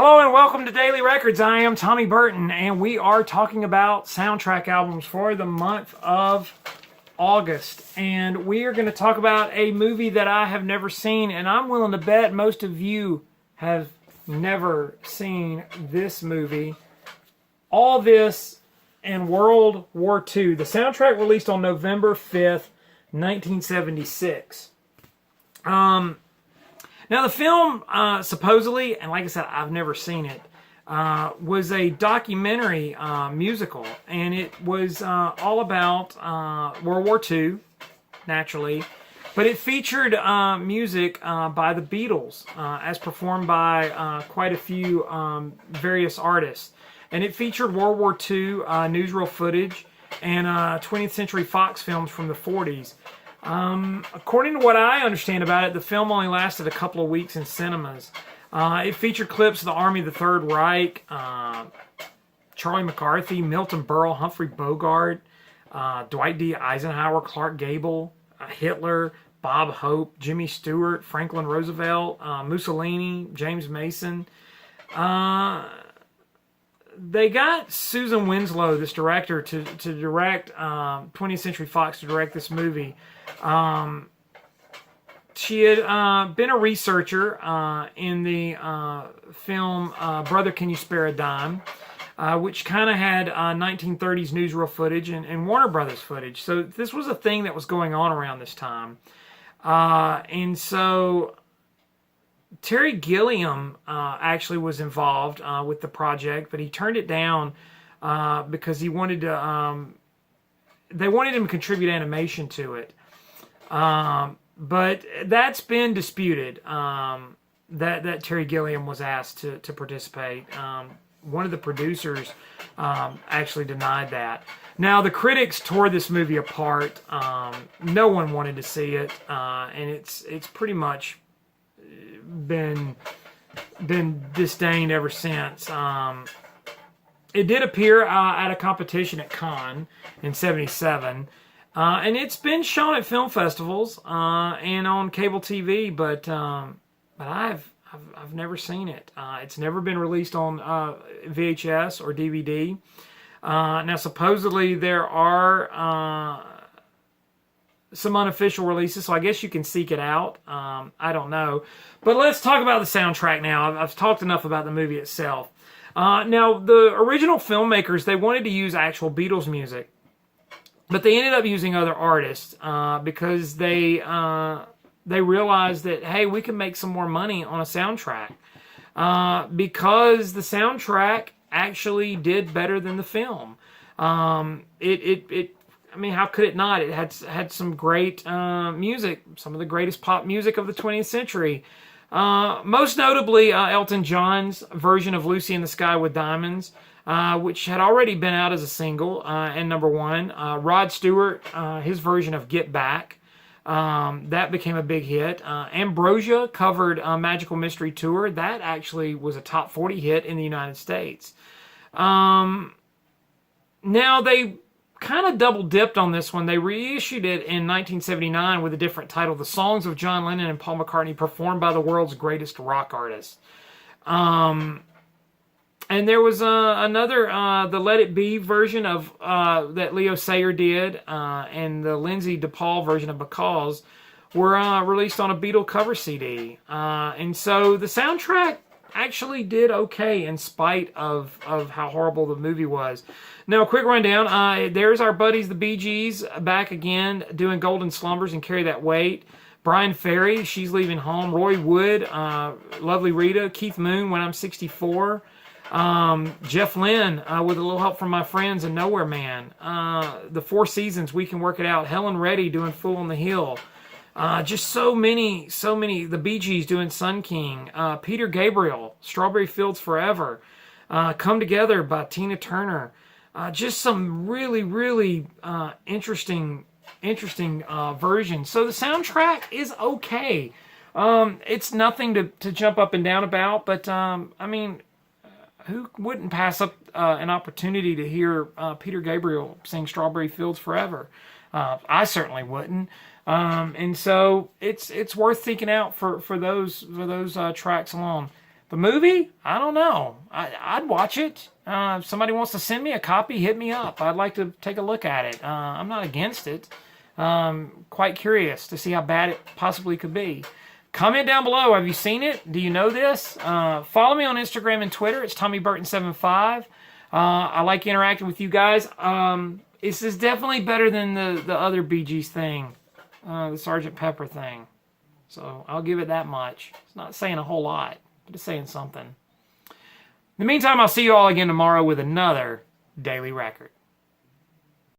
Hello and welcome to Daily Records. I am Tommy Burton, and we are talking about soundtrack albums for the month of August. And we are going to talk about a movie that I have never seen, and I'm willing to bet most of you have never seen this movie. All This and World War II. The soundtrack released on November 5th, 1976. Now, the film, supposedly, and like I said, I've never seen it, was a documentary musical. And it was all about World War II, naturally. But it featured music by the Beatles, as performed by quite a few various artists. And it featured World War II newsreel footage and 20th Century Fox films from the 40s. According to what I understand about it, the film only lasted a couple of weeks in cinemas. It featured clips of the Army of the Third Reich, Charlie McCarthy, Milton Berle, Humphrey Bogart, Dwight D. Eisenhower, Clark Gable, Hitler, Bob Hope, Jimmy Stewart, Franklin Roosevelt, Mussolini, James Mason. They got Susan Winslow, this director, to direct 20th Century Fox to direct this movie. She had been a researcher in the film Brother, Can You Spare a Dime, which kind of had 1930s newsreel footage and Warner Brothers footage. So this was a thing that was going on around this time. And so Terry Gilliam actually was involved with the project, but he turned it down because he wanted to. They wanted him to contribute animation to it, but that's been disputed. That Terry Gilliam was asked to participate. One of the producers actually denied that. Now the critics tore this movie apart. No one wanted to see it, and it's pretty much been disdained ever since. It did appear at a competition at Cannes in '77, and it's been shown at film festivals and on cable TV, but I've never seen it. It's never been released on VHS or DVD. Now supposedly there are some unofficial releases, so I guess you can seek it out. I don't know. But let's talk about the soundtrack now. I've talked enough about the movie itself. Now, the original filmmakers, they wanted to use actual Beatles music, but they ended up using other artists because they realized that, hey, we can make some more money on a soundtrack because the soundtrack actually did better than the film. I mean, how could it not? It had some great music, some of the greatest pop music of the 20th century. Most notably, Elton John's version of Lucy in the Sky with Diamonds, which had already been out as a single and number one. Rod Stewart, his version of Get Back, that became a big hit. Ambrosia covered Magical Mystery Tour. That actually was a top 40 hit in the United States. Now, they kind of double dipped on this one. They reissued it in 1979 with a different title, The Songs of John Lennon and Paul McCartney Performed by the World's Greatest Rock Artists. And there was another, the Let It Be version of that Leo Sayer did, and the Lindsay DePaul version of Because were released on a Beatle cover CD. And so the soundtrack actually did okay in spite of how horrible the movie was. Now, a quick rundown. There's our buddies, the Bee Gees, back again, doing Golden Slumbers and Carry That Weight. Brian Ferry, She's Leaving Home. Roy Wood, Lovely Rita. Keith Moon, When I'm 64. Jeff Lynne, with a little help from my friends, and Nowhere Man. The Four Seasons, We Can Work It Out. Helen Reddy doing Fool on the Hill. Just so many. The Bee Gees doing Sun King. Peter Gabriel, Strawberry Fields Forever. Come Together by Tina Turner. Just some really, really interesting versions. So the soundtrack is okay. It's nothing to jump up and down about, but I mean, who wouldn't pass up an opportunity to hear Peter Gabriel sing Strawberry Fields Forever? I certainly wouldn't. And so it's worth seeking out for those tracks alone. The movie? I don't know. I'd watch it. If somebody wants to send me a copy, hit me up. I'd like to take a look at it. I'm not against it. Quite curious to see how bad it possibly could be. Comment down below. Have you seen it? Do you know this? Follow me on Instagram and Twitter. It's TommyBurton75. I like interacting with you guys. This is definitely better than the other Bee Gees thing, the Sgt. Pepper thing. So I'll give it that much. It's not saying a whole lot, but it's saying something. In the meantime, I'll see you all again tomorrow with another Daily Record.